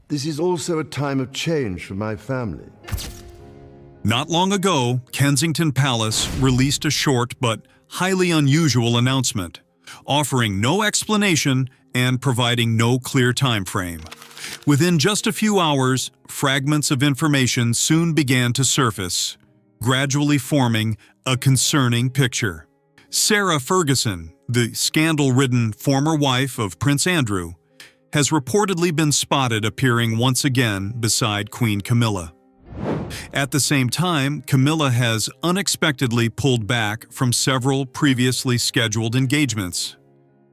This is also a time of change for my family. Not long ago, Kensington Palace released a short but highly unusual announcement, offering no explanation and providing no clear time frame. Within just a few hours, fragments of information soon began to surface, gradually forming a concerning picture. Sarah Ferguson, the scandal-ridden former wife of Prince Andrew, has reportedly been spotted appearing once again beside Queen Camilla. At the same time, Camilla has unexpectedly pulled back from several previously scheduled engagements,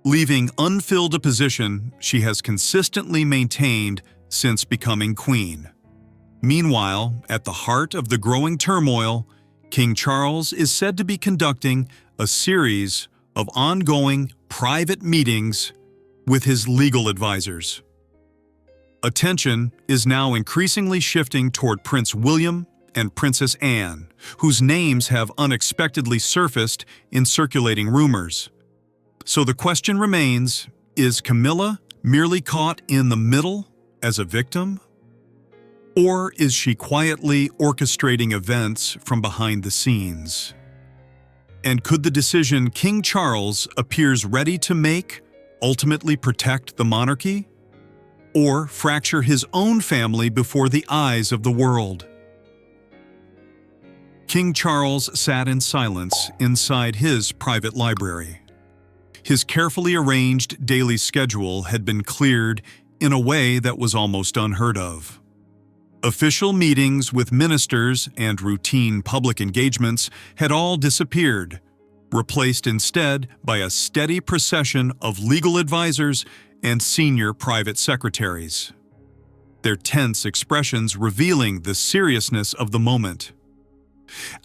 leaving unfilled a position she has consistently maintained since becoming queen. Meanwhile, at the heart of the growing turmoil, King Charles is said to be conducting a series of ongoing private meetings with his legal advisors. Attention is now increasingly shifting toward Prince William and Princess Anne, whose names have unexpectedly surfaced in circulating rumors. So the question remains, is Camilla merely caught in the middle as a victim? Or is she quietly orchestrating events from behind the scenes? And could the decision King Charles appears ready to make ultimately protect the monarchy? Or fracture his own family before the eyes of the world? King Charles sat in silence inside his private library. His carefully arranged daily schedule had been cleared in a way that was almost unheard of. Official meetings with ministers and routine public engagements had all disappeared, replaced instead by a steady procession of legal advisors and senior private secretaries, their tense expressions revealing the seriousness of the moment.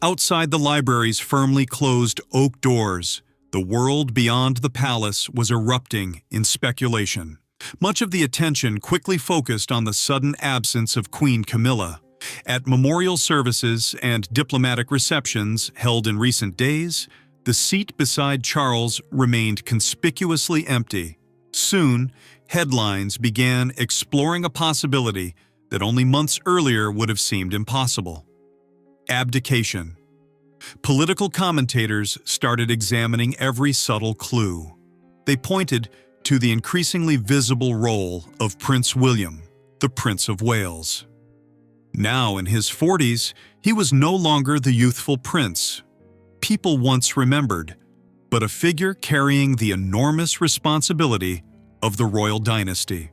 Outside the library's firmly closed oak doors, the world beyond the palace was erupting in speculation. Much of the attention quickly focused on the sudden absence of Queen Camilla. At memorial services and diplomatic receptions held in recent days, the seat beside Charles remained conspicuously empty. Soon, headlines began exploring a possibility that only months earlier would have seemed impossible: abdication. Political commentators started examining every subtle clue. They pointed to the increasingly visible role of Prince William, the Prince of Wales. Now in his 40s, he was no longer the youthful prince people once remembered, but a figure carrying the enormous responsibility of the royal dynasty.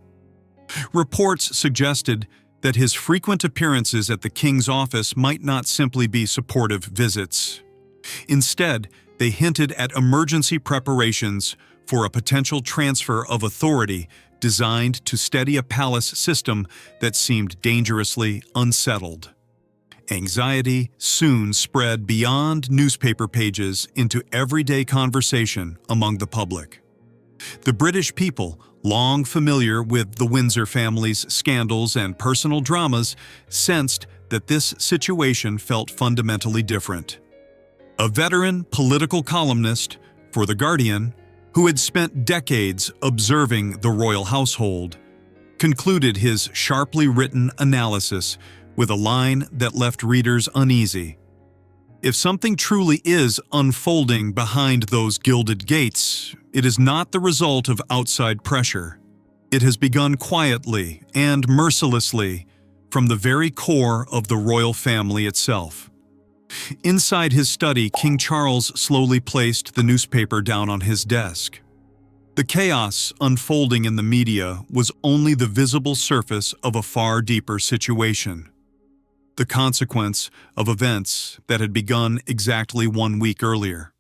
Reports suggested that his frequent appearances at the king's office might not simply be supportive visits. Instead, they hinted at emergency preparations for a potential transfer of authority designed to steady a palace system that seemed dangerously unsettled. Anxiety soon spread beyond newspaper pages into everyday conversation among the public. The British people, long familiar with the Windsor family's scandals and personal dramas, sensed that this situation felt fundamentally different. A veteran political columnist for The Guardian, who had spent decades observing the royal household, concluded his sharply written analysis with a line that left readers uneasy. If something truly is unfolding behind those gilded gates, it is not the result of outside pressure. It has begun quietly and mercilessly from the very core of the royal family itself. Inside his study, King Charles slowly placed the newspaper down on his desk. The chaos unfolding in the media was only the visible surface of a far deeper situation, the consequence of events that had begun exactly 1 week earlier.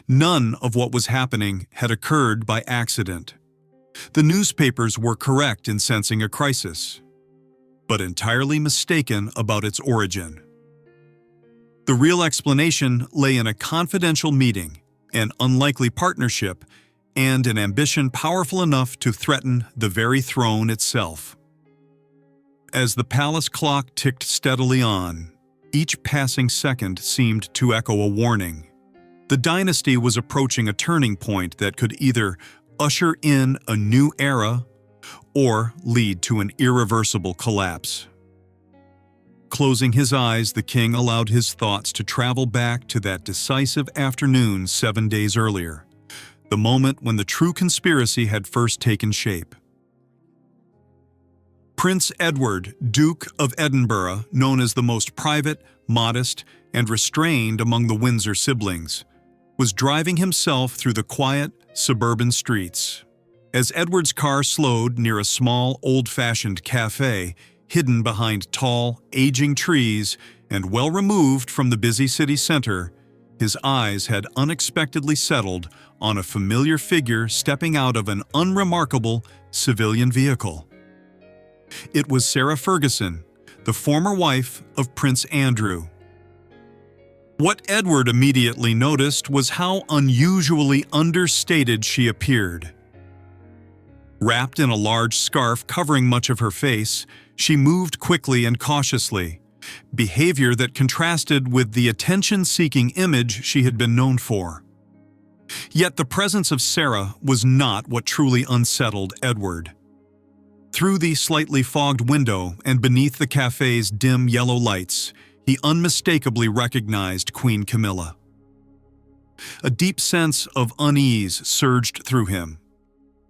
None of what was happening had occurred by accident. The newspapers were correct in sensing a crisis, but entirely mistaken about its origin. The real explanation lay in a confidential meeting, an unlikely partnership, and an ambition powerful enough to threaten the very throne itself. As the palace clock ticked steadily on, each passing second seemed to echo a warning. The dynasty was approaching a turning point that could either usher in a new era or lead to an irreversible collapse. Closing his eyes, the king allowed his thoughts to travel back to that decisive afternoon 7 days earlier, the moment when the true conspiracy had first taken shape. Prince Edward, Duke of Edinburgh, known as the most private, modest, and restrained among the Windsor siblings, was driving himself through the quiet, suburban streets. As Edward's car slowed near a small, old-fashioned cafe, hidden behind tall, aging trees and well removed from the busy city center, his eyes had unexpectedly settled on a familiar figure stepping out of an unremarkable civilian vehicle. It was Sarah Ferguson, the former wife of Prince Andrew. What Edward immediately noticed was how unusually understated she appeared. Wrapped in a large scarf covering much of her face, she moved quickly and cautiously, behavior that contrasted with the attention-seeking image she had been known for. Yet the presence of Sarah was not what truly unsettled Edward. Through the slightly fogged window and beneath the cafe's dim yellow lights, he unmistakably recognized Queen Camilla. A deep sense of unease surged through him.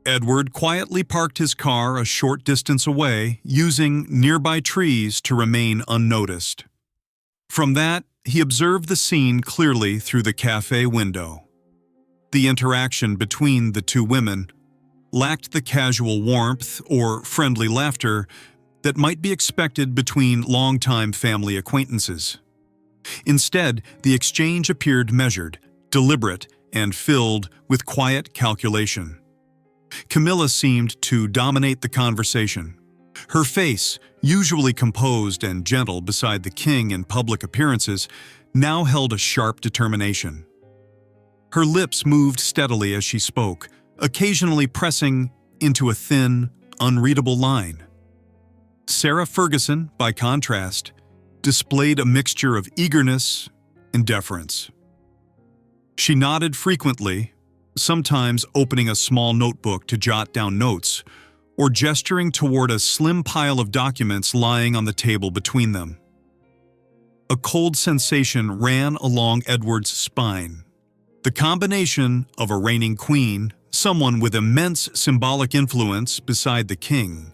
Edward quietly parked his car a short distance away, using nearby trees to remain unnoticed. From that, he observed the scene clearly through the cafe window. The interaction between the two women lacked the casual warmth or friendly laughter that might be expected between longtime family acquaintances. Instead, the exchange appeared measured, deliberate, and filled with quiet calculation. Camilla seemed to dominate the conversation. Her face, usually composed and gentle beside the king in public appearances, now held a sharp determination. Her lips moved steadily as she spoke, occasionally pressing into a thin, unreadable line. Sarah Ferguson, by contrast, displayed a mixture of eagerness and deference. She nodded frequently, sometimes opening a small notebook to jot down notes, or gesturing toward a slim pile of documents lying on the table between them. A cold sensation ran along Edward's spine. The combination of a reigning queen, someone with immense symbolic influence beside the king,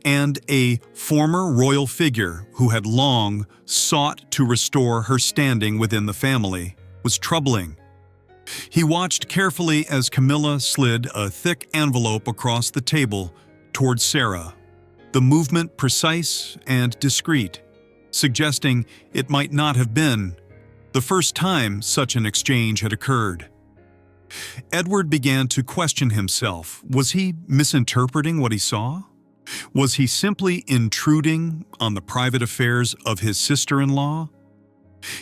and a former royal figure who had long sought to restore her standing within the family, was troubling. He watched carefully as Camilla slid a thick envelope across the table toward Sarah, the movement precise and discreet, suggesting it might not have been the first time such an exchange had occurred. Edward began to question himself. Was he misinterpreting what he saw? Was he simply intruding on the private affairs of his sister-in-law?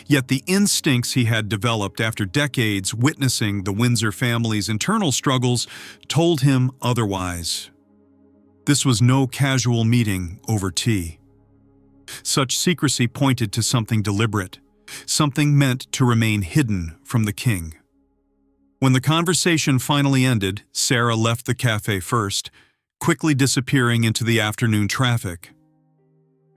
Yet the instincts he had developed after decades witnessing the Windsor family's internal struggles told him otherwise. This was no casual meeting over tea. Such secrecy pointed to something deliberate, something meant to remain hidden from the king. When the conversation finally ended, Sarah left the cafe first, quickly disappearing into the afternoon traffic.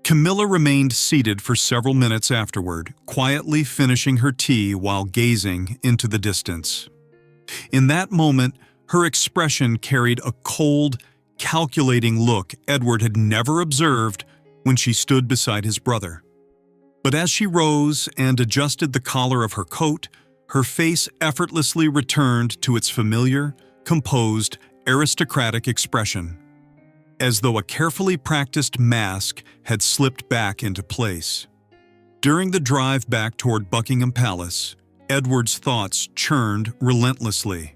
Camilla remained seated for several minutes afterward, quietly finishing her tea while gazing into the distance. In that moment, her expression carried a cold, calculating look Edward had never observed when she stood beside his brother. But as she rose and adjusted the collar of her coat, her face effortlessly returned to its familiar, composed, aristocratic expression, as though a carefully practiced mask had slipped back into place. During the drive back toward Buckingham Palace, Edward's thoughts churned relentlessly.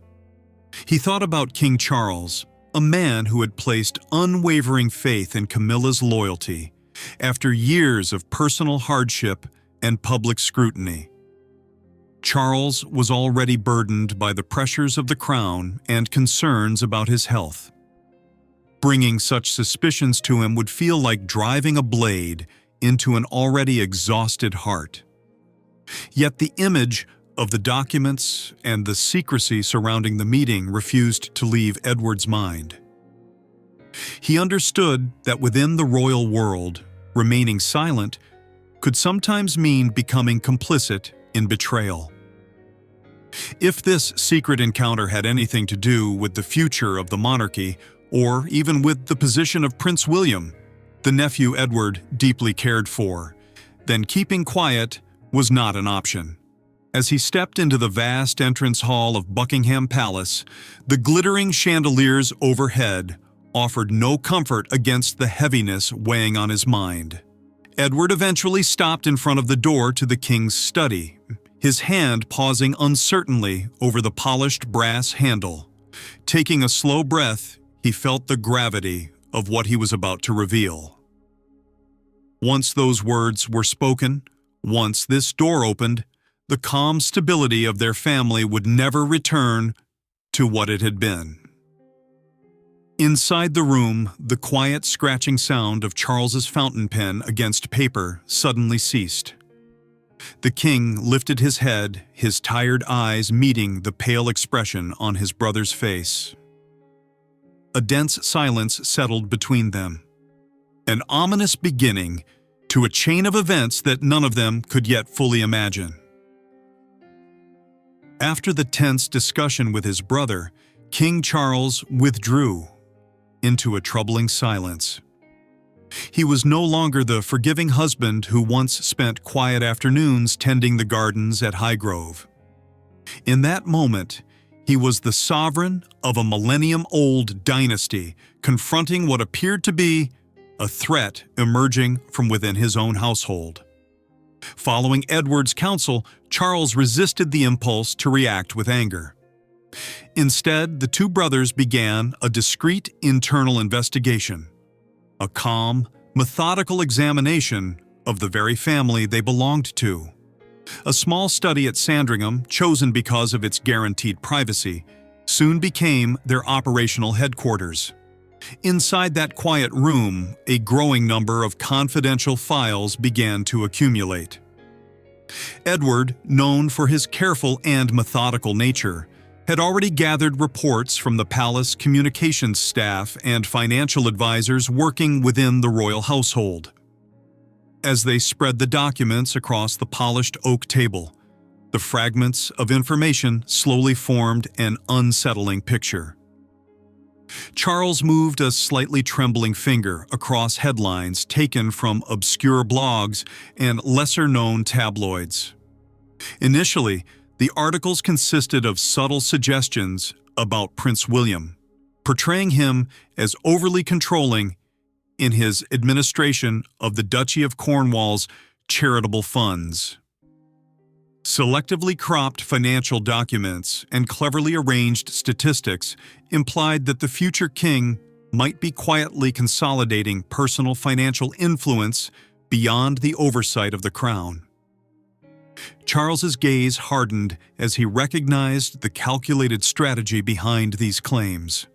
He thought about King Charles, a man who had placed unwavering faith in Camilla's loyalty after years of personal hardship and public scrutiny. Charles was already burdened by the pressures of the crown and concerns about his health. Bringing such suspicions to him would feel like driving a blade into an already exhausted heart. Yet the image of the documents and the secrecy surrounding the meeting refused to leave Edward's mind. He understood that within the royal world, remaining silent could sometimes mean becoming complicit in betrayal. If this secret encounter had anything to do with the future of the monarchy, or even with the position of Prince William, the nephew Edward deeply cared for, then keeping quiet was not an option. As he stepped into the vast entrance hall of Buckingham Palace, the glittering chandeliers overhead offered no comfort against the heaviness weighing on his mind. Edward eventually stopped in front of the door to the king's study, his hand pausing uncertainly over the polished brass handle. Taking a slow breath, he felt the gravity of what he was about to reveal. Once those words were spoken, once this door opened, the calm stability of their family would never return to what it had been. Inside the room, the quiet scratching sound of Charles's fountain pen against paper suddenly ceased. The king lifted his head, his tired eyes meeting the pale expression on his brother's face. A dense silence settled between them, an ominous beginning to a chain of events that none of them could yet fully imagine. After the tense discussion with his brother, King Charles withdrew into a troubling silence. He was no longer the forgiving husband who once spent quiet afternoons tending the gardens at Highgrove. In that moment, he was the sovereign of a millennium-old dynasty, confronting what appeared to be a threat emerging from within his own household. Following Edward's counsel, Charles resisted the impulse to react with anger. Instead, the two brothers began a discreet internal investigation, a calm, methodical examination of the very family they belonged to. A small study at Sandringham, chosen because of its guaranteed privacy, soon became their operational headquarters. Inside that quiet room, a growing number of confidential files began to accumulate. Edward, known for his careful and methodical nature, had already gathered reports from the palace communications staff and financial advisors working within the royal household. As they spread the documents across the polished oak table, the fragments of information slowly formed an unsettling picture. Charles moved a slightly trembling finger across headlines taken from obscure blogs and lesser-known tabloids. Initially, the articles consisted of subtle suggestions about Prince William, portraying him as overly controlling in his administration of the Duchy of Cornwall's charitable funds. Selectively cropped financial documents and cleverly arranged statistics implied that the future king might be quietly consolidating personal financial influence beyond the oversight of the crown. Charles's gaze hardened as he recognized the calculated strategy behind these claims.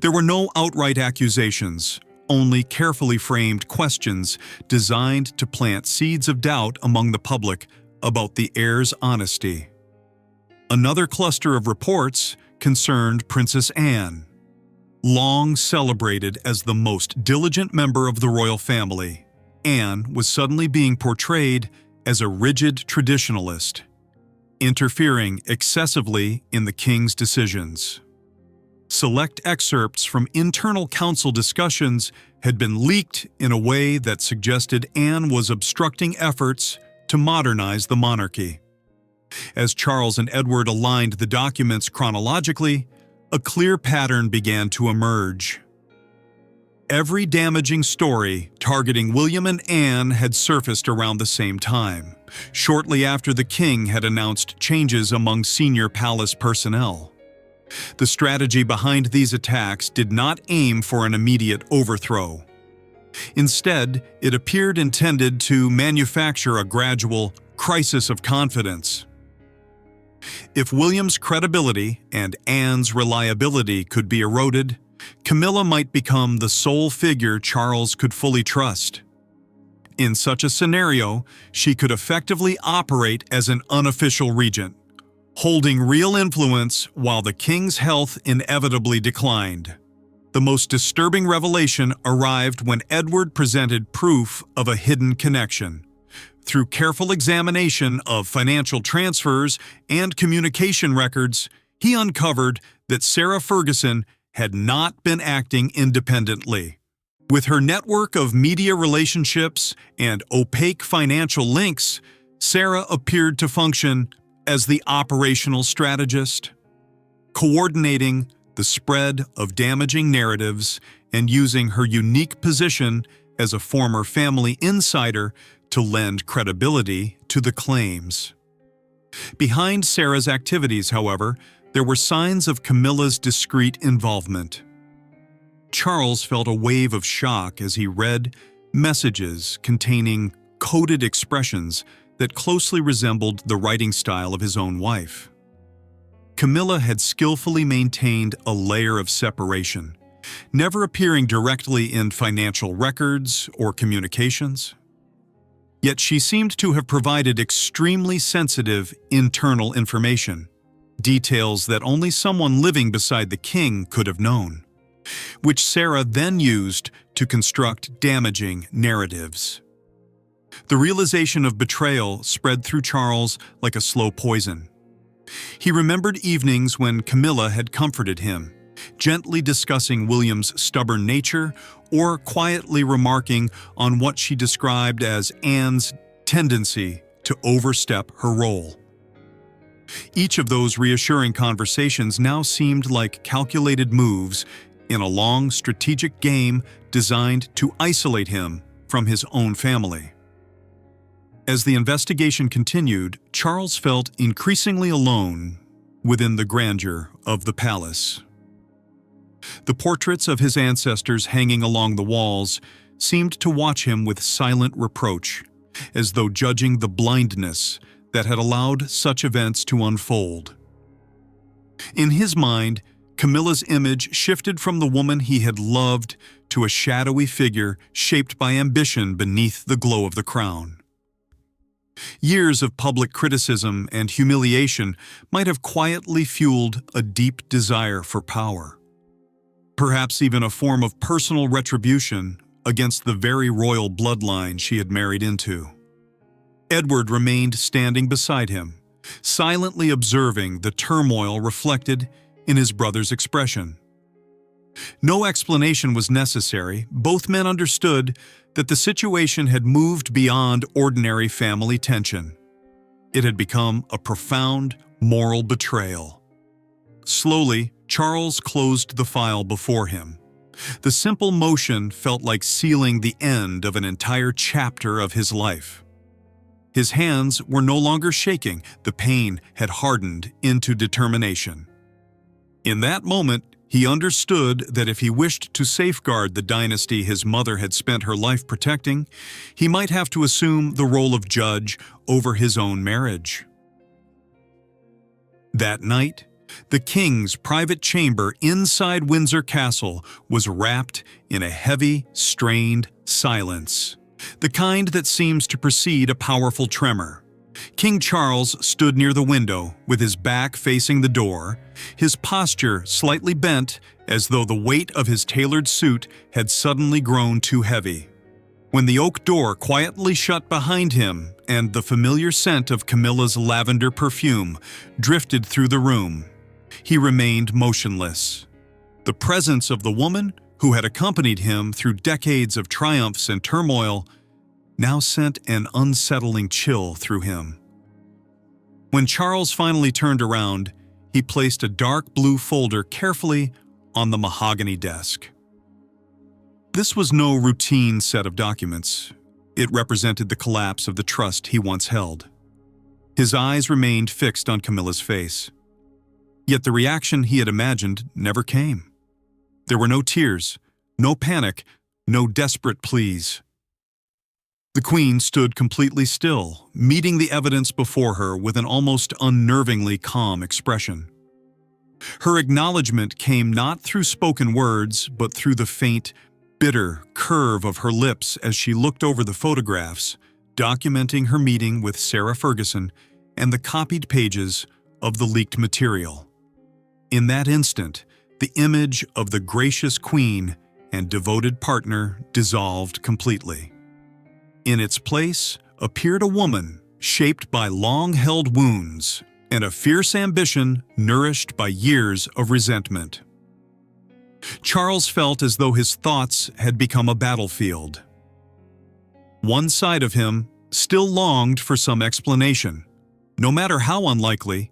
There were no outright accusations, only carefully framed questions designed to plant seeds of doubt among the public about the heir's honesty. Another cluster of reports concerned Princess Anne. Long celebrated as the most diligent member of the royal family, Anne was suddenly being portrayed as a rigid traditionalist, interfering excessively in the king's decisions. Select excerpts from internal council discussions had been leaked in a way that suggested Anne was obstructing efforts to modernize the monarchy. As Charles and Edward aligned the documents chronologically, a clear pattern began to emerge. Every damaging story targeting William and Anne had surfaced around the same time, shortly after the king had announced changes among senior palace personnel. The strategy behind these attacks did not aim for an immediate overthrow. Instead, it appeared intended to manufacture a gradual crisis of confidence. If William's credibility and Anne's reliability could be eroded, Camilla might become the sole figure Charles could fully trust. In such a scenario, she could effectively operate as an unofficial regent, holding real influence while the king's health inevitably declined. The most disturbing revelation arrived when Edward presented proof of a hidden connection. Through careful examination of financial transfers and communication records, he uncovered that Sarah Ferguson had not been acting independently. With her network of media relationships and opaque financial links, Sarah appeared to function as the operational strategist, coordinating the spread of damaging narratives and using her unique position as a former family insider to lend credibility to the claims. Behind Sarah's activities, however, there were signs of Camilla's discreet involvement. Charles felt a wave of shock as he read messages containing coded expressions that closely resembled the writing style of his own wife. Camilla had skillfully maintained a layer of separation, never appearing directly in financial records or communications. Yet she seemed to have provided extremely sensitive internal information, details that only someone living beside the king could have known, which Sarah then used to construct damaging narratives. The realization of betrayal spread through Charles like a slow poison. He remembered evenings when Camilla had comforted him, gently discussing William's stubborn nature or quietly remarking on what she described as Anne's tendency to overstep her role. Each of those reassuring conversations now seemed like calculated moves in a long strategic game designed to isolate him from his own family. As the investigation continued, Charles felt increasingly alone within the grandeur of the palace. The portraits of his ancestors hanging along the walls seemed to watch him with silent reproach, as though judging the blindness that had allowed such events to unfold. In his mind, Camilla's image shifted from the woman he had loved to a shadowy figure shaped by ambition beneath the glow of the crown. Years of public criticism and humiliation might have quietly fueled a deep desire for power, perhaps even a form of personal retribution against the very royal bloodline she had married into. Edward remained standing beside him, silently observing the turmoil reflected in his brother's expression. No explanation was necessary. Both men understood that the situation had moved beyond ordinary family tension. It had become a profound moral betrayal. Slowly, Charles closed the file before him. The simple motion felt like sealing the end of an entire chapter of his life. His hands were no longer shaking. The pain had hardened into determination. In that moment, he understood that if he wished to safeguard the dynasty his mother had spent her life protecting, he might have to assume the role of judge over his own marriage. That night, the king's private chamber inside Windsor Castle was wrapped in a heavy, strained silence, the kind that seems to precede a powerful tremor. King Charles stood near the window, with his back facing the door, his posture slightly bent as though the weight of his tailored suit had suddenly grown too heavy. When the oak door quietly shut behind him and the familiar scent of Camilla's lavender perfume drifted through the room, he remained motionless. The presence of the woman who had accompanied him through decades of triumphs and turmoil now sent an unsettling chill through him. When Charles finally turned around, he placed a dark blue folder carefully on the mahogany desk. This was no routine set of documents. It represented the collapse of the trust he once held. His eyes remained fixed on Camilla's face. Yet the reaction he had imagined never came. There were no tears, no panic, no desperate pleas. The Queen stood completely still, meeting the evidence before her with an almost unnervingly calm expression. Her acknowledgement came not through spoken words, but through the faint, bitter curve of her lips as she looked over the photographs, documenting her meeting with Sarah Ferguson and the copied pages of the leaked material. In that instant, the image of the gracious queen and devoted partner dissolved completely. In its place appeared a woman shaped by long-held wounds and a fierce ambition nourished by years of resentment. Charles felt as though his thoughts had become a battlefield. One side of him still longed for some explanation, no matter how unlikely,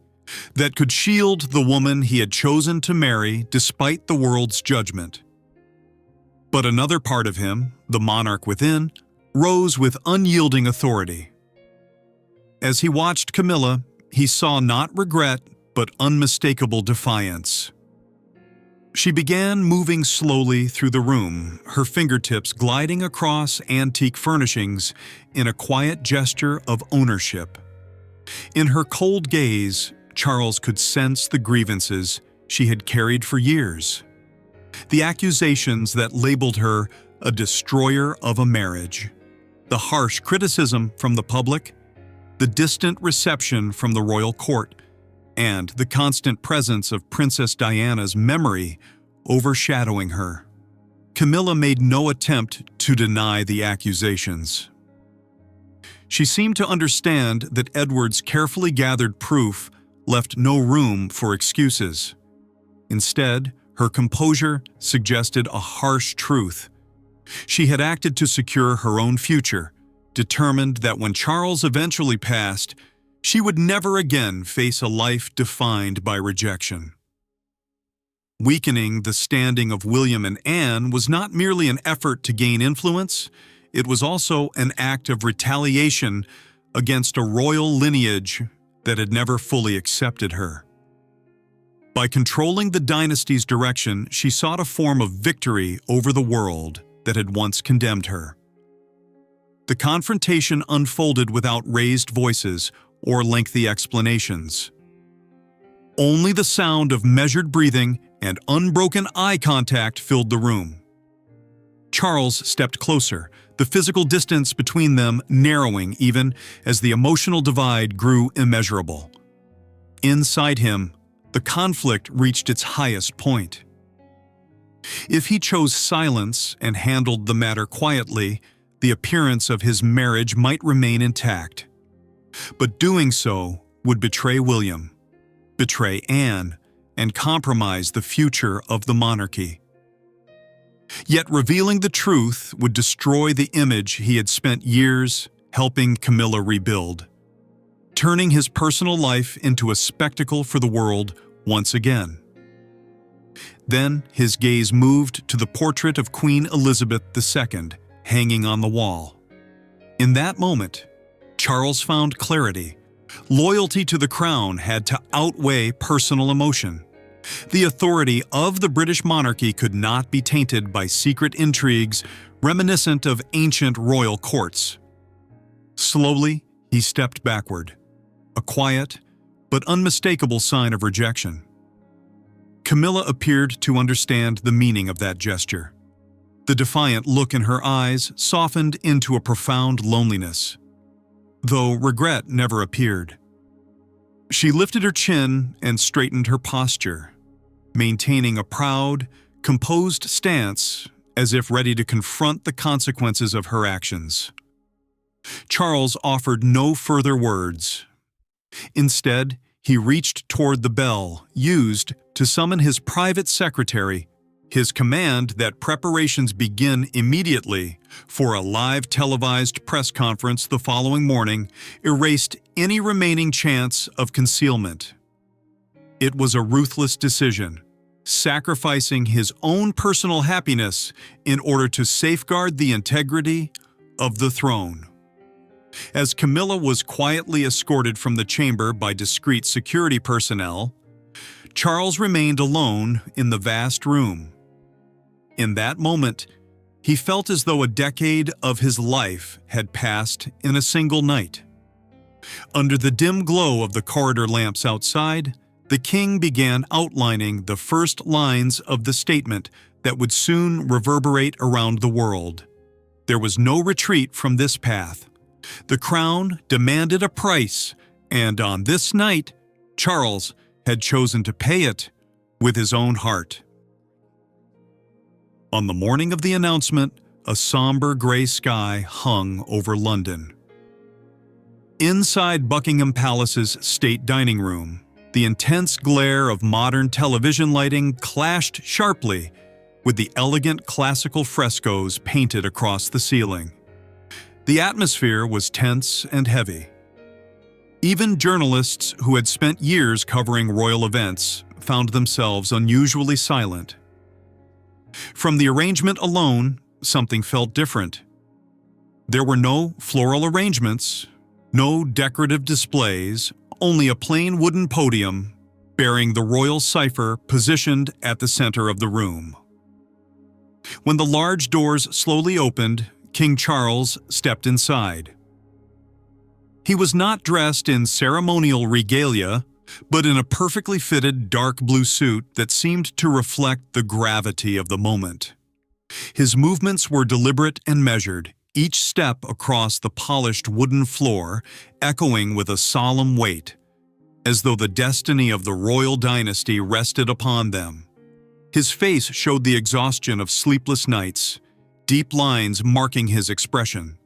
that could shield the woman he had chosen to marry despite the world's judgment. But another part of him, the monarch within, rose with unyielding authority. As he watched Camilla, he saw not regret but unmistakable defiance. She began moving slowly through the room, her fingertips gliding across antique furnishings in a quiet gesture of ownership. In her cold gaze, Charles could sense the grievances she had carried for years. The accusations that labeled her a destroyer of a marriage, the harsh criticism from the public, the distant reception from the royal court, and the constant presence of Princess Diana's memory overshadowing her. Camilla made no attempt to deny the accusations. She seemed to understand that Edward's carefully gathered proof left no room for excuses. Instead, her composure suggested a harsh truth. She had acted to secure her own future, determined that when Charles eventually passed, she would never again face a life defined by rejection. Weakening the standing of William and Anne was not merely an effort to gain influence, it was also an act of retaliation against a royal lineage that had never fully accepted her. By controlling the dynasty's direction, she sought a form of victory over the world that had once condemned her. The confrontation unfolded without raised voices or lengthy explanations. Only the sound of measured breathing and unbroken eye contact filled the room. Charles stepped closer, the physical distance between them narrowing even as the emotional divide grew immeasurable. Inside him, the conflict reached its highest point. If he chose silence and handled the matter quietly, the appearance of his marriage might remain intact. But doing so would betray William, betray Anne, and compromise the future of the monarchy. Yet revealing the truth would destroy the image he had spent years helping Camilla rebuild, turning his personal life into a spectacle for the world once again. Then his gaze moved to the portrait of Queen Elizabeth II hanging on the wall. In that moment, Charles found clarity. Loyalty to the crown had to outweigh personal emotion. The authority of the British monarchy could not be tainted by secret intrigues reminiscent of ancient royal courts. Slowly, he stepped backward, a quiet but unmistakable sign of rejection. Camilla appeared to understand the meaning of that gesture. The defiant look in her eyes softened into a profound loneliness, though regret never appeared. She lifted her chin and straightened her posture, maintaining a proud, composed stance as if ready to confront the consequences of her actions. Charles offered no further words. Instead, he reached toward the bell used to summon his private secretary. His command that preparations begin immediately for a live televised press conference the following morning erased any remaining chance of concealment. It was a ruthless decision, sacrificing his own personal happiness in order to safeguard the integrity of the throne. As Camilla was quietly escorted from the chamber by discreet security personnel, Charles remained alone in the vast room. In that moment, he felt as though a decade of his life had passed in a single night. Under the dim glow of the corridor lamps outside, the king began outlining the first lines of the statement that would soon reverberate around the world. There was no retreat from this path. The crown demanded a price, and on this night, Charles had chosen to pay it with his own heart. On the morning of the announcement, a somber gray sky hung over London. Inside Buckingham Palace's state dining room, the intense glare of modern television lighting clashed sharply with the elegant classical frescoes painted across the ceiling. The atmosphere was tense and heavy. Even journalists who had spent years covering royal events found themselves unusually silent. From the arrangement alone, something felt different. There were no floral arrangements, no decorative displays, only a plain wooden podium bearing the royal cipher positioned at the center of the room. When the large doors slowly opened, King Charles stepped inside. He was not dressed in ceremonial regalia, but in a perfectly fitted dark blue suit that seemed to reflect the gravity of the moment. His movements were deliberate and measured, each step across the polished wooden floor echoing with a solemn weight, as though the destiny of the royal dynasty rested upon them. His face showed the exhaustion of sleepless nights, deep lines marking his expression.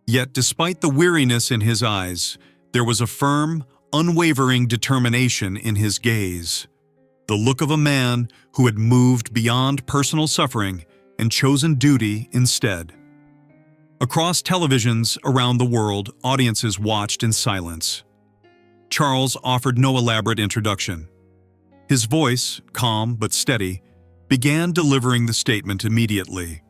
Yet despite the weariness in his eyes, there was a firm, unwavering determination in his gaze, the look of a man who had moved beyond personal suffering and chosen duty instead. Across televisions around the world, audiences watched in silence. Charles offered no elaborate introduction. His voice, calm but steady, began delivering the statement immediately.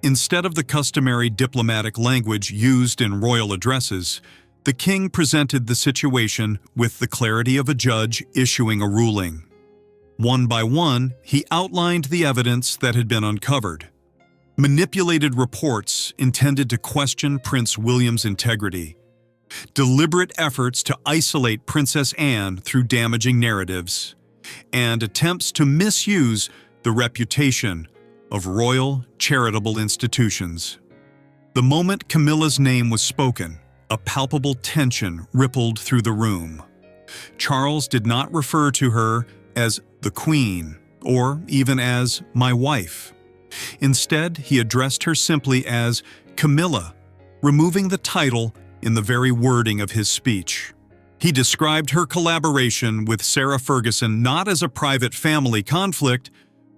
Instead of the customary diplomatic language used in royal addresses, the king presented the situation with the clarity of a judge issuing a ruling. One by one, he outlined the evidence that had been uncovered. Manipulated reports intended to question Prince William's integrity. Deliberate efforts to isolate Princess Anne through damaging narratives. And attempts to misuse the reputation of royal charitable institutions. The moment Camilla's name was spoken, a palpable tension rippled through the room. Charles did not refer to her as the Queen, or even as my wife. Instead, he addressed her simply as Camilla, removing the title in the very wording of his speech. He described her collaboration with Sarah Ferguson not as a private family conflict,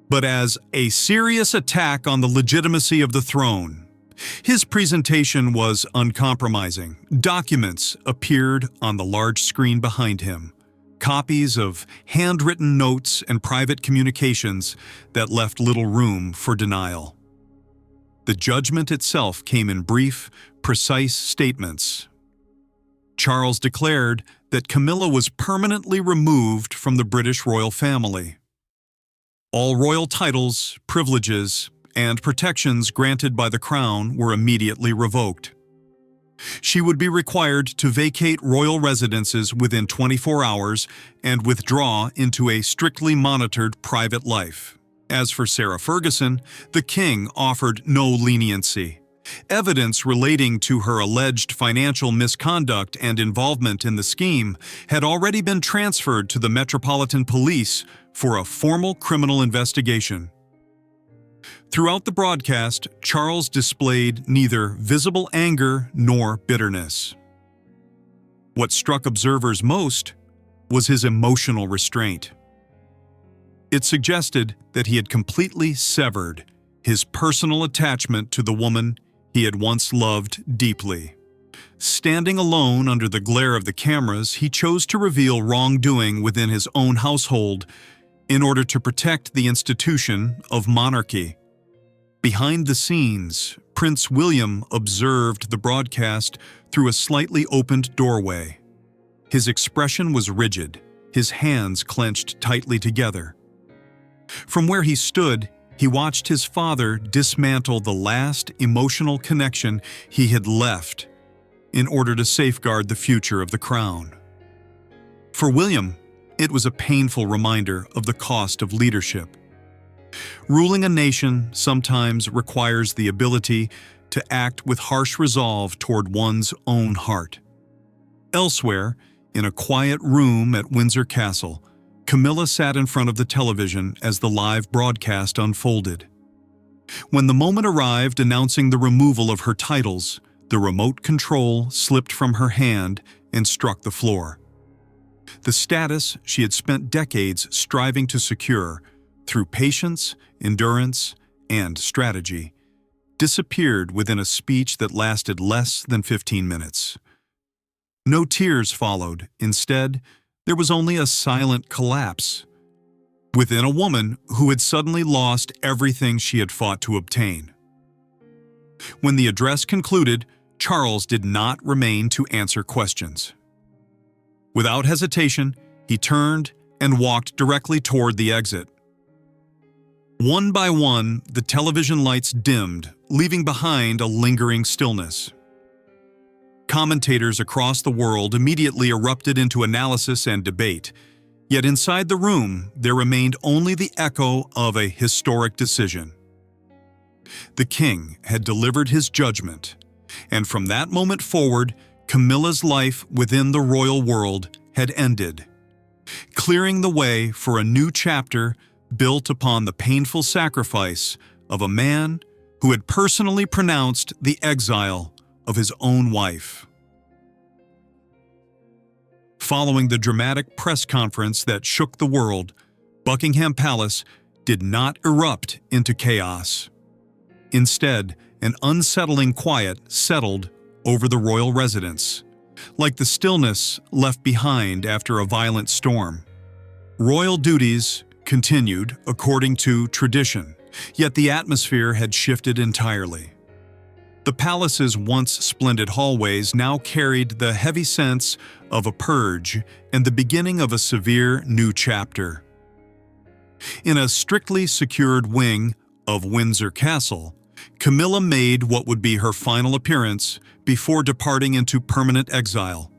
but as a serious attack on the legitimacy of the throne. His presentation was uncompromising. Documents appeared on the large screen behind him, copies of handwritten notes and private communications that left little room for denial. The judgment itself came in brief, precise statements. Charles declared that Camilla was permanently removed from the British royal family. All royal titles, privileges, and protections granted by the crown were immediately revoked. She would be required to vacate royal residences within 24 hours and withdraw into a strictly monitored private life. As for Sarah Ferguson, the king offered no leniency. Evidence relating to her alleged financial misconduct and involvement in the scheme had already been transferred to the Metropolitan Police for a formal criminal investigation. Throughout the broadcast, Charles displayed neither visible anger nor bitterness. What struck observers most was his emotional restraint. It suggested that he had completely severed his personal attachment to the woman he had once loved deeply. Standing alone under the glare of the cameras, he chose to reveal wrongdoing within his own household in order to protect the institution of monarchy. Behind the scenes, Prince William observed the broadcast through a slightly opened doorway. His expression was rigid, his hands clenched tightly together. From where he stood, he watched his father dismantle the last emotional connection he had left in order to safeguard the future of the crown. For William, it was a painful reminder of the cost of leadership. Ruling a nation sometimes requires the ability to act with harsh resolve toward one's own heart. Elsewhere, in a quiet room at Windsor Castle, Camilla sat in front of the television as the live broadcast unfolded. When the moment arrived announcing the removal of her titles, the remote control slipped from her hand and struck the floor. The status she had spent decades striving to secure through patience, endurance, and strategy disappeared within a speech that lasted less than 15 minutes. No tears followed. Instead, there was only a silent collapse within a woman who had suddenly lost everything she had fought to obtain. When the address concluded, Charles did not remain to answer questions. Without hesitation, he turned and walked directly toward the exit. One by one, the television lights dimmed, leaving behind a lingering stillness. Commentators across the world immediately erupted into analysis and debate, yet inside the room there remained only the echo of a historic decision. The king had delivered his judgment, and from that moment forward, Camilla's life within the royal world had ended, clearing the way for a new chapter built upon the painful sacrifice of a man who had personally pronounced the exile of his own wife. Following the dramatic press conference that shook the world, Buckingham Palace did not erupt into chaos. Instead, an unsettling quiet settled over the royal residence, like the stillness left behind after a violent storm. Royal duties continued according to tradition, yet the atmosphere had shifted entirely. The palace's once splendid hallways now carried the heavy sense of a purge and the beginning of a severe new chapter. In a strictly secured wing of Windsor Castle, Camilla made what would be her final appearance before departing into permanent exile.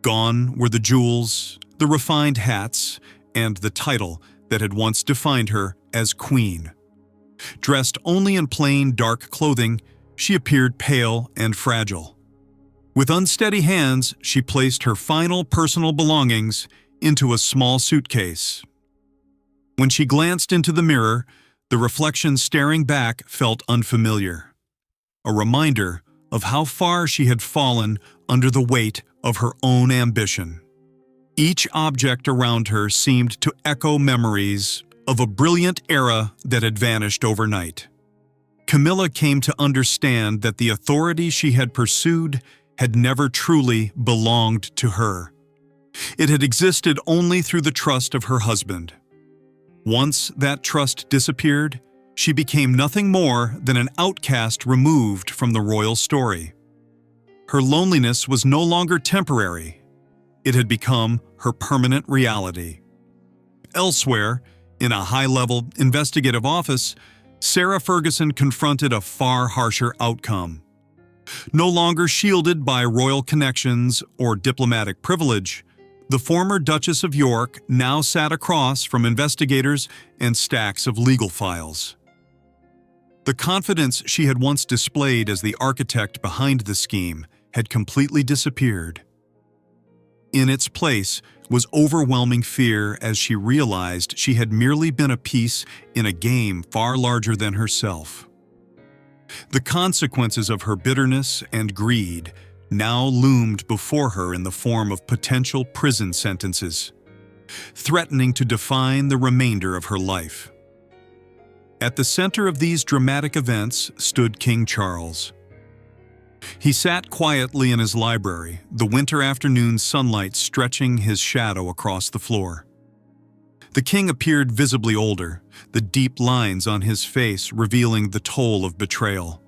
Gone were the jewels, the refined hats, and the title that had once defined her as queen. Dressed only in plain dark clothing, she appeared pale and fragile. With unsteady hands, she placed her final personal belongings into a small suitcase. When she glanced into the mirror, the reflection staring back felt unfamiliar, a reminder of how far she had fallen under the weight of her own ambition. Each object around her seemed to echo memories of a brilliant era that had vanished overnight. Camilla came to understand that the authority she had pursued had never truly belonged to her. It had existed only through the trust of her husband. Once that trust disappeared, she became nothing more than an outcast removed from the royal story. Her loneliness was no longer temporary. It had become her permanent reality. Elsewhere, in a high-level investigative office, Sarah Ferguson confronted a far harsher outcome. No longer shielded by royal connections or diplomatic privilege, the former Duchess of York now sat across from investigators and stacks of legal files. The confidence she had once displayed as the architect behind the scheme had completely disappeared. In its place was overwhelming fear as she realized she had merely been a piece in a game far larger than herself. The consequences of her bitterness and greed now loomed before her in the form of potential prison sentences, threatening to define the remainder of her life. At the center of these dramatic events stood King Charles. He sat quietly in his library, the winter afternoon sunlight stretching his shadow across the floor. The king appeared visibly older, the deep lines on his face revealing the toll of betrayal.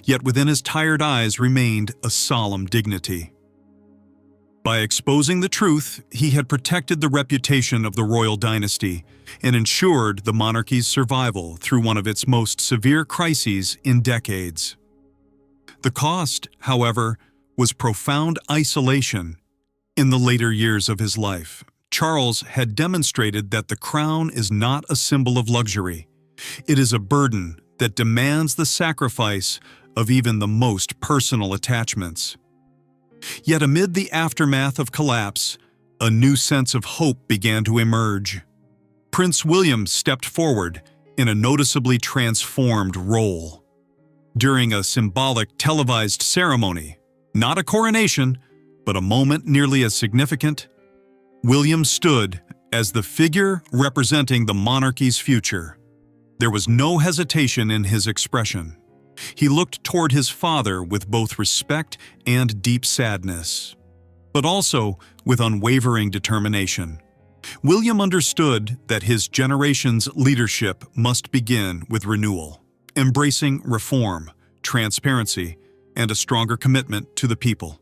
Yet within his tired eyes remained a solemn dignity. By exposing the truth, he had protected the reputation of the royal dynasty and ensured the monarchy's survival through one of its most severe crises in decades. The cost, however, was profound isolation. In the later years of his life, Charles had demonstrated that the crown is not a symbol of luxury. It is a burden that demands the sacrifice of even the most personal attachments. Yet amid the aftermath of collapse, a new sense of hope began to emerge. Prince William stepped forward, in a noticeably transformed role. During a symbolic televised ceremony, not a coronation, but a moment nearly as significant, William stood as the figure representing the monarchy's future. There was no hesitation in his expression. He looked toward his father with both respect and deep sadness, but also with unwavering determination. William understood that his generation's leadership must begin with renewal, embracing reform, transparency, and a stronger commitment to the people.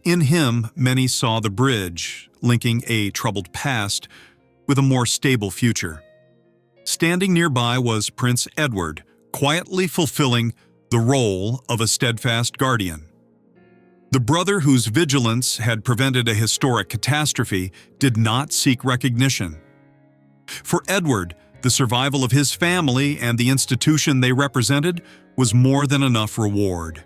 In him, many saw the bridge linking a troubled past with a more stable future. Standing nearby was Prince Edward, quietly fulfilling the role of a steadfast guardian. The brother whose vigilance had prevented a historic catastrophe did not seek recognition. For Edward, the survival of his family and the institution they represented was more than enough reward.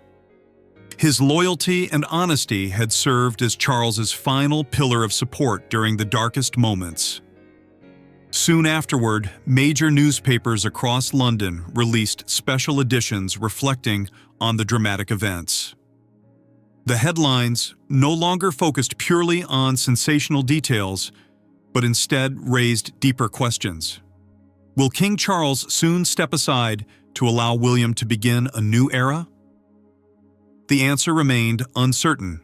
His loyalty and honesty had served as Charles's final pillar of support during the darkest moments. Soon afterward, major newspapers across London released special editions reflecting on the dramatic events. The headlines no longer focused purely on sensational details, but instead raised deeper questions. Will King Charles soon step aside to allow William to begin a new era? The answer remained uncertain.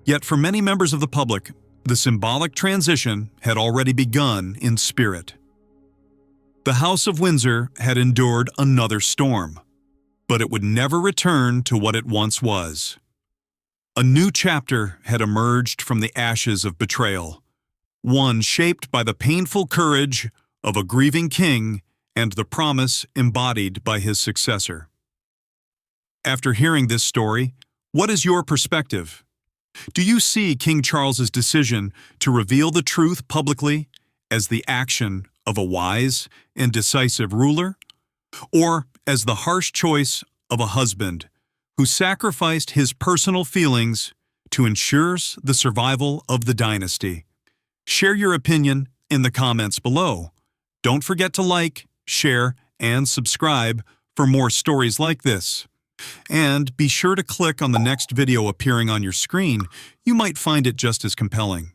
Yet for many members of the public, the symbolic transition had already begun in spirit. The House of Windsor had endured another storm, but it would never return to what it once was. A new chapter had emerged from the ashes of betrayal, one shaped by the painful courage of a grieving king and the promise embodied by his successor. After hearing this story, what is your perspective? Do you see King Charles's decision to reveal the truth publicly as the action of a wise and decisive ruler, or as the harsh choice of a husband who sacrificed his personal feelings to ensure the survival of the dynasty? Share your opinion in the comments below. Don't forget to like, share, and subscribe for more stories like this. And be sure to click on the next video appearing on your screen. You might find it just as compelling.